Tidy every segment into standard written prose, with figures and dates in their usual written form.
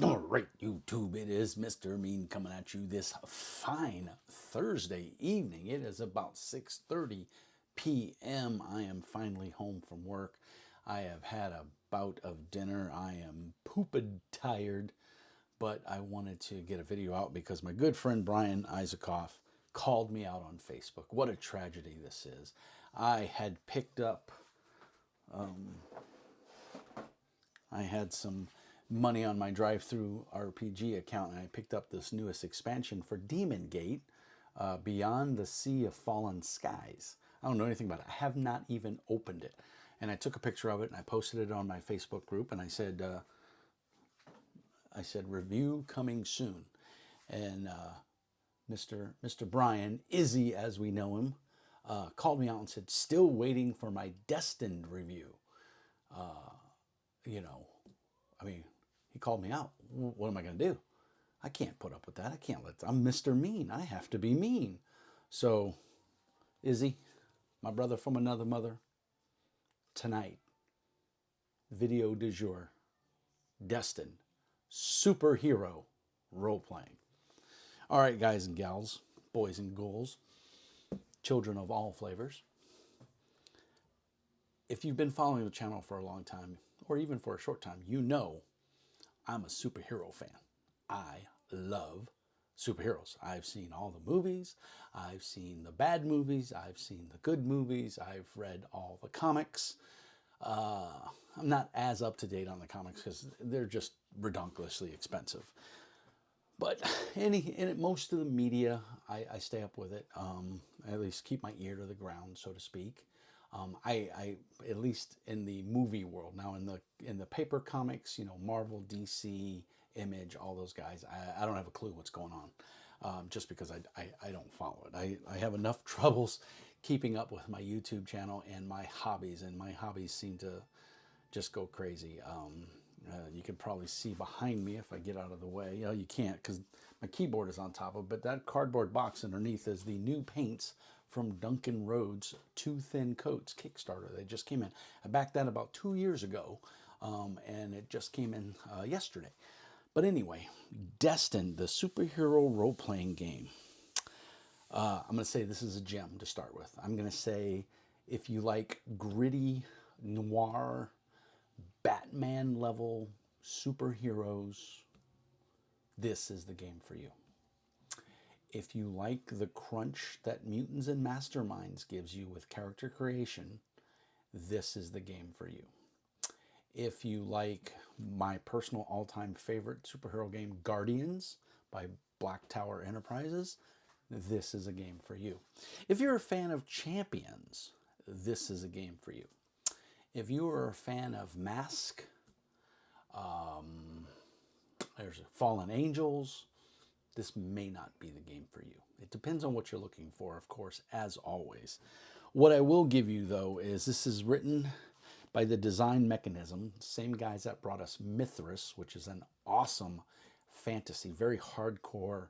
All right, YouTube, it is Mr. Mean coming at you this fine Thursday evening. It is about 6:30 p.m. I am finally home from work. I have had a bout of dinner. I am pooped tired, but I wanted to get a video out because my good friend Brian Isakoff called me out on Facebook. What a tragedy this is. I had picked up I had some money on my drive-through RPG account, and I picked up this newest expansion for Demon Gate, Beyond the Sea of Fallen Skies. I don't know anything about it. I have not even opened it. And I took a picture of it and I posted it on my Facebook group, and I said review coming soon. And Mr. Brian, Izzy as we know him, called me out and said, still waiting for my Destined review. You know, I mean, he called me out. What am I going to do? I can't put up with that. I can't I'm Mr. Mean. I have to be mean. So, Izzy, my brother from another mother, tonight, video du jour, Destined, superhero role playing. All right, guys and gals, boys and girls, children of all flavors. If you've been following the channel for a long time, or even for a short time, you know I'm a superhero fan. I love superheroes. I've seen all the movies. I've seen the bad movies. I've seen the good movies. I've read all the comics. I'm not as up to date on the comics because they're just redonkulously expensive. But most of the media, I stay up with it. I at least keep my ear to the ground, so to speak. I at least in the movie world now, in the paper comics, you know, Marvel, DC, Image, all those guys, I don't have a clue what's going on, just because I don't follow it. I have enough troubles keeping up with my YouTube channel and my hobbies seem to just go crazy. You can probably see behind me if I get out of the way. You can't because my keyboard is on top of it, but that cardboard box underneath is the new paints from Duncan Rhodes' Too Thin Coats Kickstarter. They just came in. I backed that about 2 years ago, and it just came in yesterday. But anyway, Destined, the superhero role-playing game. I'm going to say this is a gem to start with. I'm going to say if you like gritty, noir, Batman level superheroes, this is the game for you. If you like the crunch that Mutants and Masterminds gives you with character creation, this is the game for you. If you like my personal all-time favorite superhero game, Guardians by Black Tower Enterprises, this is a game for you. If you're a fan of Champions, this is a game for you. If you are a fan of Mask, there's Fallen Angels, this may not be the game for you. It depends on what you're looking for, of course, as always. What I will give you, though, is this is written by the Design Mechanism, same guys that brought us Mithras, which is an awesome fantasy, very hardcore.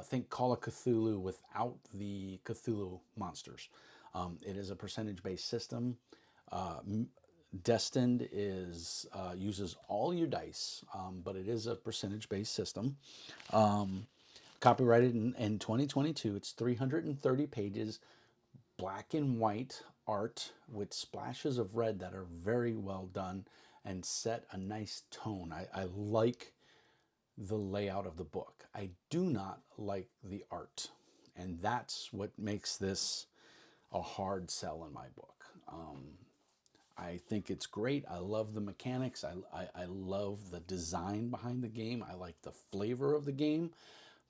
Think Call of Cthulhu without the Cthulhu monsters. It is a percentage-based system. Destined is uses all your dice, but it is a percentage-based system. Copyrighted in 2022. It's 330 pages, black and white art with splashes of red that are very well done and set a nice tone. I like the layout of the book. I do not like the art, and that's what makes this a hard sell in my book. I think it's great. I love the mechanics. I love the design behind the game. I like the flavor of the game,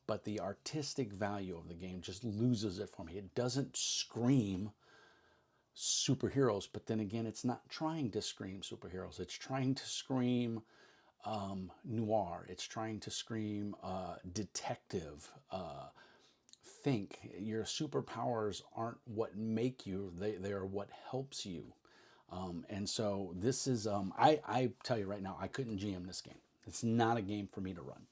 but the artistic value of the game just loses it for me. It doesn't scream superheroes, but then again, it's not trying to scream superheroes. It's trying to scream noir. It's trying to scream detective. Think your superpowers aren't what make you, they are what helps you. And so this is, I tell you right now, I couldn't GM this game. It's not a game for me to run.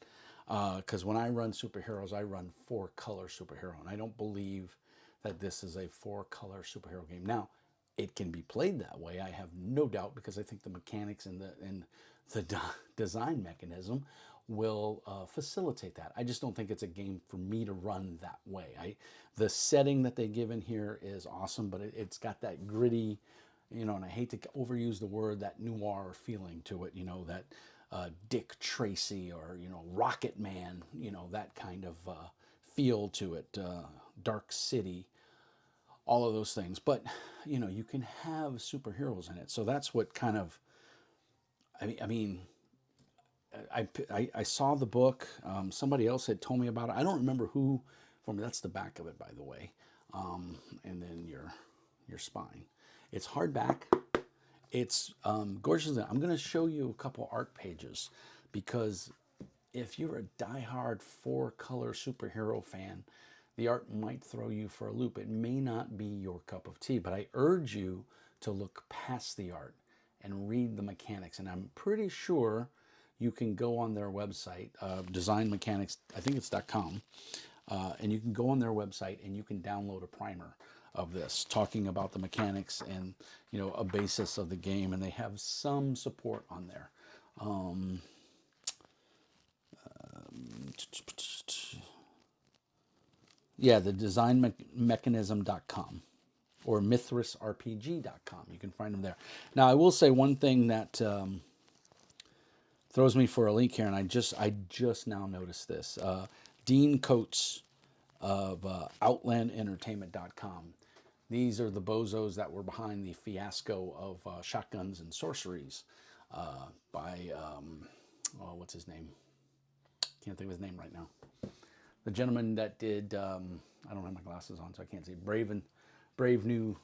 Because when I run superheroes, I run 4-color superhero. And I don't believe that this is a 4-color superhero game. Now, it can be played that way, I have no doubt, because I think the mechanics and the design mechanism will facilitate that. I just don't think it's a game for me to run that way. The setting that they give in here is awesome, but it's got that gritty, you know, and I hate to overuse the word, that noir feeling to it, you know, that Dick Tracy or, you know, Rocket Man, you know, that kind of feel to it, Dark City, all of those things. But, you know, you can have superheroes in it. So that's what kind of, I mean, I saw the book. Somebody else had told me about it. I don't remember who for me. That's the back of it, by the way. And then your spine. It's hardback. It's gorgeous. I'm going to show you a couple art pages because if you're a diehard 4-color superhero fan, the art might throw you for a loop. It may not be your cup of tea, but I urge you to look past the art and read the mechanics. And I'm pretty sure you can go on their website, Design Mechanics, I think it's .com, and you can go on their website and you can download a primer of this, talking about the mechanics and, you know, a basis of the game, and they have some support on there. Yeah, the designmechanism.com or mithrasrpg.com. You can find them there. Now, I will say one thing that throws me for a link here, and I just now noticed this. Dean Coates of outlandentertainment.com. These are the bozos that were behind the fiasco of Shotguns and Sorceries by, what's his name? Can't think of his name right now. The gentleman that did, I don't have my glasses on, so I can't see. Brave New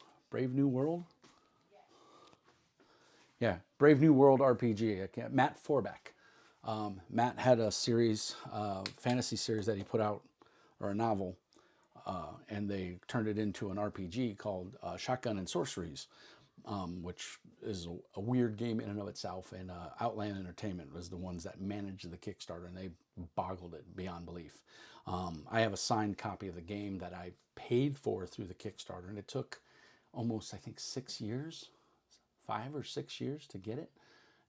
World? Yeah, Brave New World RPG. Matt Forbeck. Matt had a series, fantasy series that he put out, or a novel, and they turned it into an RPG called Shotgun and Sorceries, which is a weird game in and of itself. And Outland Entertainment was the ones that managed the Kickstarter, and they boggled it beyond belief. I have a signed copy of the game that I paid for through the Kickstarter, and it took almost, I think, 6 years, 5 or 6 years to get it.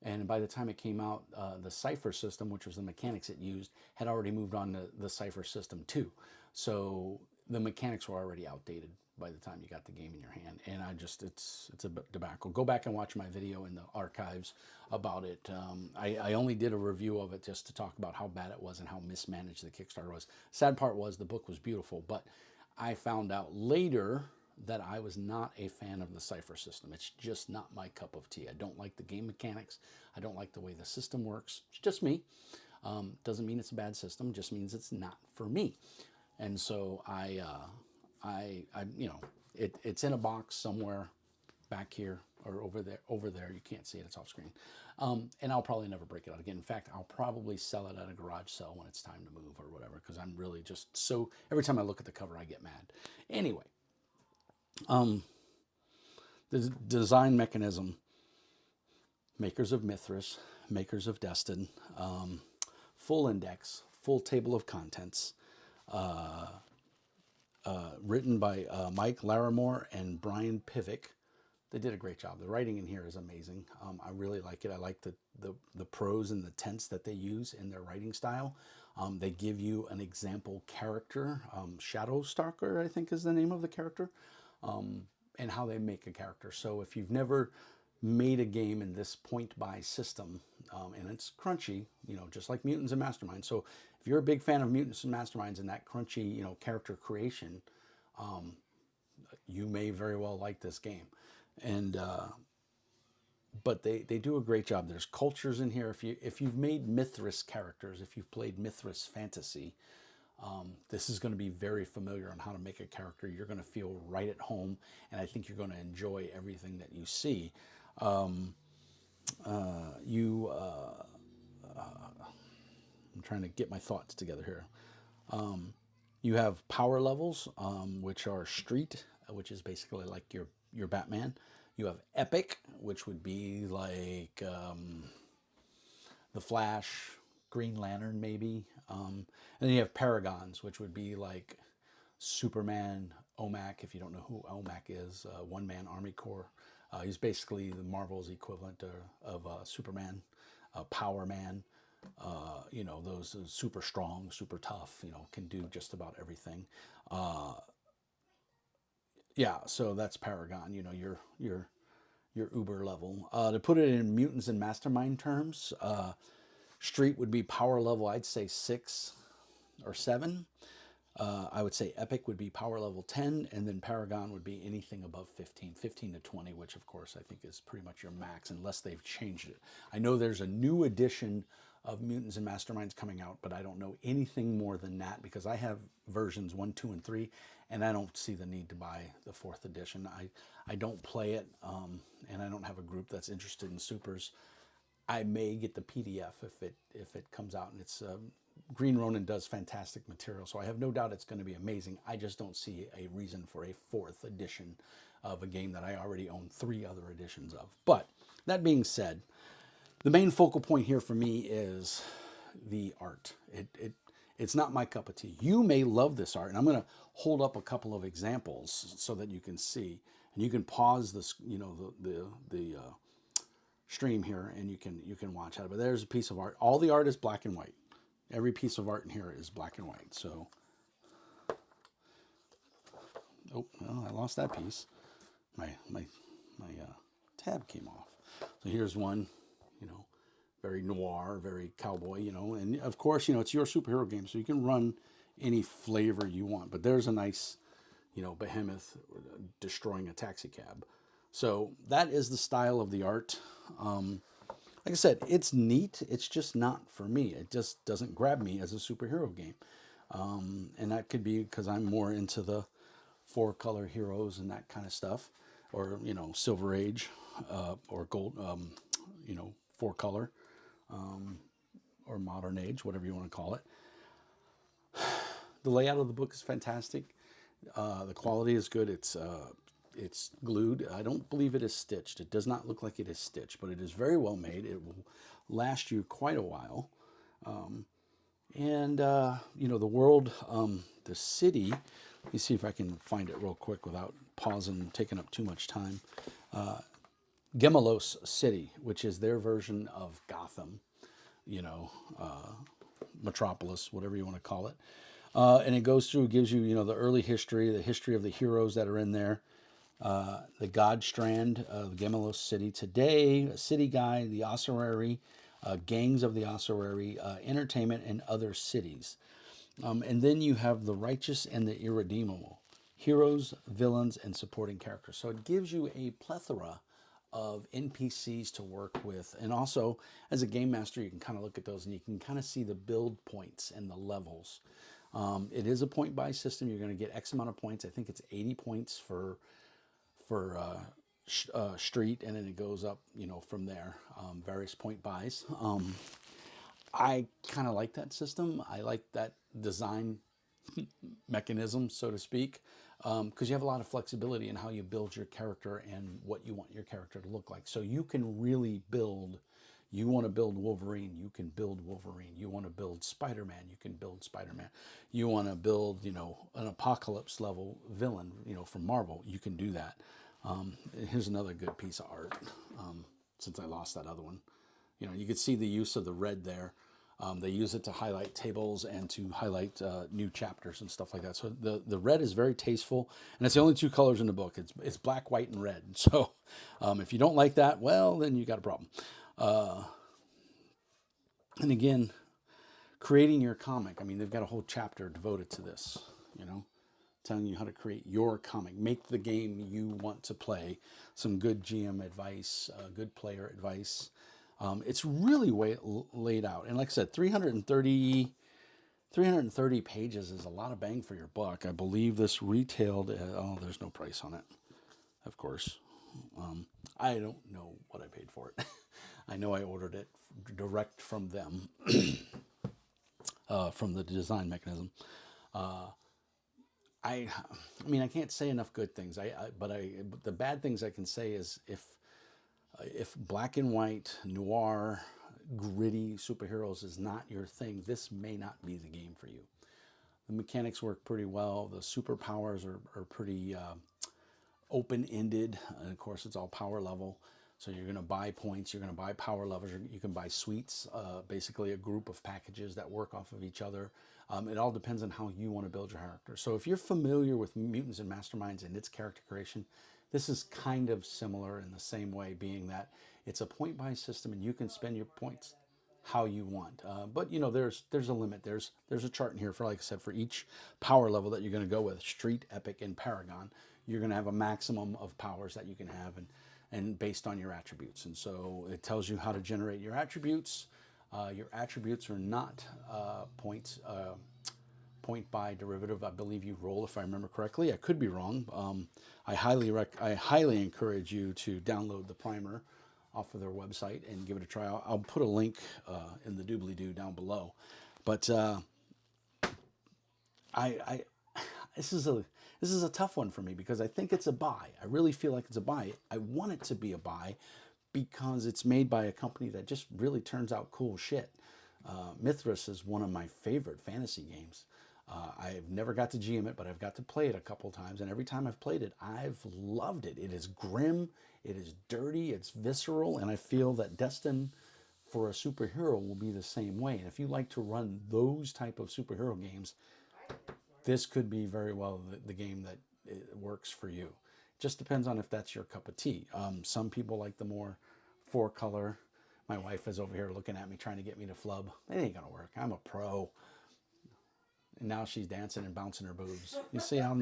And by the time it came out, the Cypher system, which was the mechanics it used, had already moved on to the Cypher system too. So the mechanics were already outdated by the time you got the game in your hand. And it's a debacle. Go back and watch my video in the archives about it. I only did a review of it just to talk about how bad it was and how mismanaged the Kickstarter was. Sad part was the book was beautiful, but I found out later that I was not a fan of the Cypher system. It's just not my cup of tea. I don't like the game mechanics. I don't like the way the system works. It's just me. Doesn't mean it's a bad system. Just means it's not for me. And so I you know, it's in a box somewhere back here or over there. You can't see it. It's off screen. And I'll probably never break it out again. In fact, I'll probably sell it at a garage sale when it's time to move or whatever, because I'm really just so, every time I look at the cover, I get mad. Anyway, the Design Mechanism, makers of Mithras, makers of Destined, full index, full table of contents, written by Mike Larimore and Brian Pivick. They did a great job. The writing in here is amazing. I really like it. I like the prose and the tense that they use in their writing style. They give you an example character, Shadowstalker, I think is the name of the character, and how they make a character. So if you've never made a game in this point-buy system, and it's crunchy, you know, just like Mutants and Masterminds. So if you're a big fan of Mutants and Masterminds and that crunchy, you know, character creation, you may very well like this game. And but they do a great job. There's cultures in here. If you've made Mithras characters, if you've played Mithras fantasy, this is going to be very familiar on how to make a character. You're going to feel right at home, and I think you're going to enjoy everything that you see. I'm trying to get my thoughts together here. You have power levels, which are street, which is basically like your Batman. You have epic, which would be like the Flash, Green Lantern, maybe. And then you have paragons, which would be like Superman, OMAC, if you don't know who OMAC is, One Man Army Corps. He's basically the Marvel's equivalent of Superman, Power Man. you know, those super strong, super tough, you know, can do just about everything. Uh, yeah, so that's Paragon. You know, your Uber level. To put it in mutants and mastermind terms, Street would be power level. I'd say 6 or 7. I would say Epic would be power level 10, and then Paragon would be anything above 15, 15 to 20, which of course I think is pretty much your max unless they've changed it. I know there's a new edition of Mutants and Masterminds coming out, but I don't know anything more than that because I have versions 1, 2, and 3, and I don't see the need to buy the 4th edition. I don't play it, and I don't have a group that's interested in supers. I may get the PDF if it comes out, and it's Green Ronin does fantastic material, so I have no doubt it's going to be amazing. I just don't see a reason for a 4th edition of a game that I already own 3 other editions of. But that being said, the main focal point here for me is the art. It's not my cup of tea. You may love this art, and I'm going to hold up a couple of examples so that you can see, and you can pause this, you know, the stream here, and you can watch it. But there's a piece of art. All the art is black and white. Every piece of art in here is black and white. So, oh, well, I lost that piece. My tab came off. So here's one, you know, very noir, very cowboy, you know, and of course, you know, it's your superhero game, so you can run any flavor you want. But there's a nice, you know, behemoth destroying a taxi cab. So that is the style of the art. Like I said, it's neat. It's just not for me. It just doesn't grab me as a superhero game. And that could be because I'm more into the 4-color heroes and that kind of stuff, or, you know, Silver Age, or gold, you know, 4-color, or modern age, whatever you want to call it. The layout of the book is fantastic. The quality is good. It's glued. I don't believe it is stitched. It does not look like it is stitched, but it is very well made. It will last you quite a while. And you know, the world, the city. Let me see if I can find it real quick without pausing and taking up too much time. Gemelos City, which is their version of Gotham. You know, Metropolis, whatever you want to call it. And it goes through, gives you, you know, the early history, the history of the heroes that are in there. The God Strand of Gemelos City today, a city guide, the ossuary, gangs of the ossuary, entertainment, and other cities. And then you have the righteous and the irredeemable, heroes, villains, and supporting characters. So it gives you a plethora of NPCs to work with. And also, as a game master, you can kind of look at those and you can kind of see the build points and the levels. It is a point-buy system. You're going to get X amount of points. I think it's 80 points for street, and then it goes up, you know, from there, various point buys. I kind of like that system. I like that design mechanism, so to speak, because you have a lot of flexibility in how you build your character and what you want your character to look like. So you can really build. You want to build Wolverine, you can build Wolverine. You want to build Spider-Man, you can build Spider-Man. You want to build, you know, an apocalypse level villain, you know, from Marvel, you can do that. Here's another good piece of art, since I lost that other one. You know, you can see the use of the red there. They use it to highlight tables and to highlight new chapters and stuff like that. So the red is very tasteful, and it's the only 2 colors in the book. It's black, white, and red. So if you don't like that, well, then you got a problem. And again, creating your comic. I mean, they've got a whole chapter devoted to this, you know, telling you how to create your comic, make the game you want to play, some good GM advice, good player advice. It's really laid out. And like I said, 330 pages is a lot of bang for your buck. I believe this retailed at, oh, there's no price on it, of course. I don't know what I paid for it. I know I ordered it direct from them, from the design mechanism. I mean, I can't say enough good things. But the bad things I can say is if black and white, noir, gritty superheroes is not your thing, this may not be the game for you. The mechanics work pretty well. The superpowers are pretty open-ended. And of course, it's all power level. So you're going to buy points, you're going to buy power levels, you can buy suites, basically a group of packages that work off of each other. It all depends on how you want to build your character. So if you're familiar with Mutants and Masterminds and its character creation, this is kind of similar in the same way, being that it's a point-buy system and you can spend your points how you want. But you know, there's a limit. There's a chart in here for, like I said, for each power level that you're going to go with, Street, Epic, and Paragon. You're going to have a maximum of powers that you can have, and based on your attributes. And so it tells you how to generate your attributes. Your attributes are not point by derivative. I believe you roll, if I remember correctly. I could be wrong. I highly encourage you to download the primer off of their website and give it a try. I'll put a link in the doobly-doo down below. But I this is a tough one for me because I think it's a buy. I really feel like it's a buy. I want it to be a buy because it's made by a company that just really turns out cool shit. Mithras is one of my favorite fantasy games. I've never got to GM it, but I've got to play it a couple times, and every time I've played it, I've loved it. It is grim, it is dirty, it's visceral, and I feel that Destined for a superhero will be the same way. And if you like to run those type of superhero games, this could be very well the game that works for you. Just depends on if that's your cup of tea. Some people like the more four color. My wife is over here looking at me trying to get me to flub. It ain't gonna work. I'm a pro. And now she's dancing and bouncing her boobs. You see how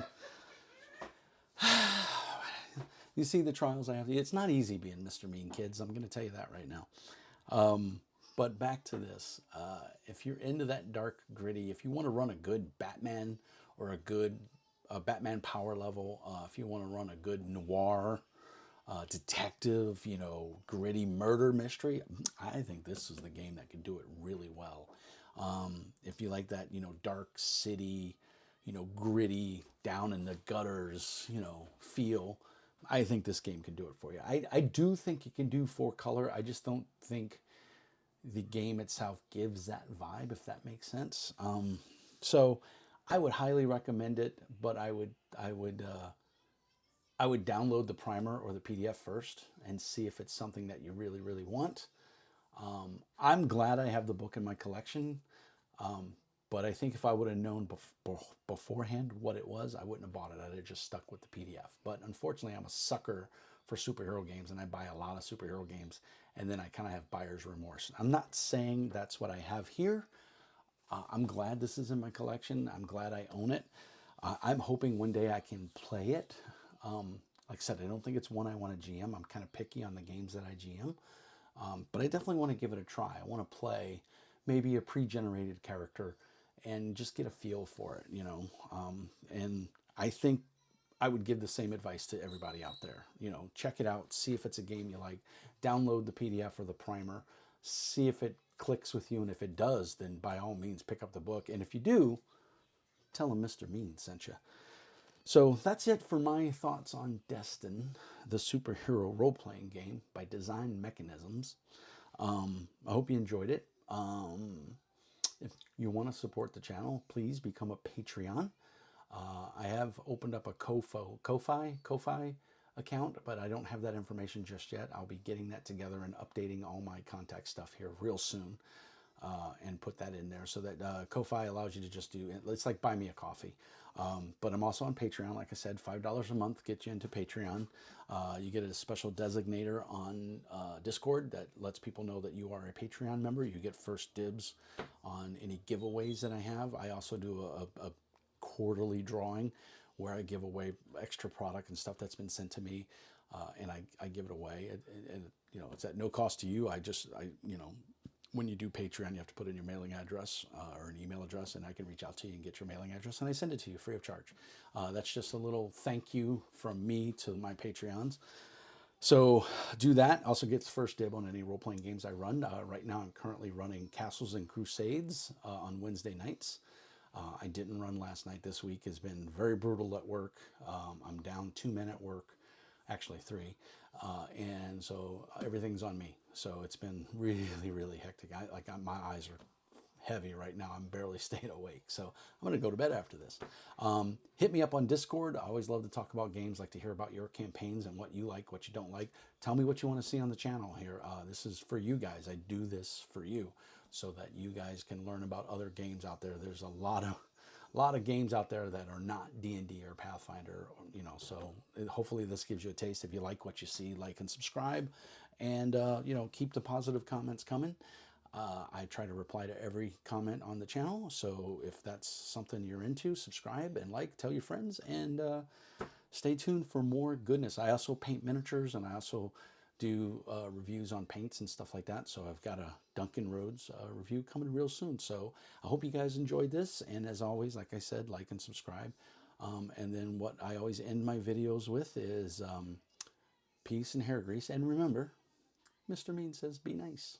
you see the trials I have. It's not easy being Mr. Mean, kids. I'm gonna tell you that right now. But back to this. If you're into that dark, gritty, if you want to run a good Batman or a good Batman power level, if you want to run a good noir detective, you know, gritty murder mystery, I think this is the game that can do it really well. If you like that, you know, dark city, you know, gritty, down in the gutters, you know, feel, I think this game can do it for you. I do think it can do four color. I just don't think the game itself gives that vibe, if that makes sense. So I would highly recommend it, but I would download the primer or the PDF first and see if it's something that you really, really want. I'm glad I have the book in my collection, but I think if I would have known beforehand what it was, I wouldn't have bought it. I'd have just stuck with the PDF. But unfortunately, I'm a sucker for superhero games, and I buy a lot of superhero games, and then I kind of have buyer's remorse. I'm not saying that's what I have here. I'm glad this is in my collection. I'm glad I own it. I'm hoping one day I can play it. Like I said, I don't think it's one I want to GM. I'm kind of picky on the games that I GM. But I definitely want to give it a try. I want to play maybe a pre-generated character and just get a feel for it, you know. And I think I would give the same advice to everybody out there. You know, check it out, see if it's a game you like, download the PDF or the primer, see if it clicks with you, and if it does, then by all means pick up the book. And if you do, tell them Mr. Mean sent you. So that's it for my thoughts on Destined, the superhero role-playing game by Design Mechanisms. I hope you enjoyed it. If you want to support the channel, please become a Patreon. I have opened up a Ko-Fi account, but I don't have that information just yet. I'll be getting that together and updating all my contact stuff here real soon, and put that in there so that Ko-Fi allows you to just do, it's like buy me a coffee. But I'm also on Patreon. Like I said, $5 a month gets you into Patreon. You get a special designator on Discord that lets people know that you are a Patreon member. You get first dibs on any giveaways that I have. I also do a quarterly drawing where I give away extra product and stuff that's been sent to me, and I give it away. And you know, it's at no cost to you. You know, when you do Patreon, you have to put in your mailing address or an email address, and I can reach out to you and get your mailing address, and I send it to you free of charge. That's just a little thank you from me to my Patreons. So do that. Also gets first dib on any role-playing games I run. Right now I'm currently running Castles and Crusades on Wednesday nights. I didn't run last night. This week has been very brutal at work. I'm down 2 men at work, actually 3. And so everything's on me. So it's been really, really hectic. My eyes are heavy right now. I'm barely staying awake. So I'm going to go to bed after this. Hit me up on Discord. I always love to talk about games, like to hear about your campaigns and what you like, what you don't like. Tell me what you want to see on the channel here. This is for you guys. I do this for you so that you guys can learn about other games out there. There's a lot of games out there that are not D&D or Pathfinder, you know, so hopefully this gives you a taste. If you like what you see, like and subscribe, and you know, keep the positive comments coming. I try to reply to every comment on the channel, so if that's something you're into, subscribe and like, tell your friends, and stay tuned for more goodness. I also paint miniatures, and I also do reviews on paints and stuff like that. So I've got a Duncan Rhodes review coming real soon. So I hope you guys enjoyed this. And as always, like I said, like and subscribe. And then what I always end my videos with is peace and hair grease. And remember, Mr. Mean says be nice.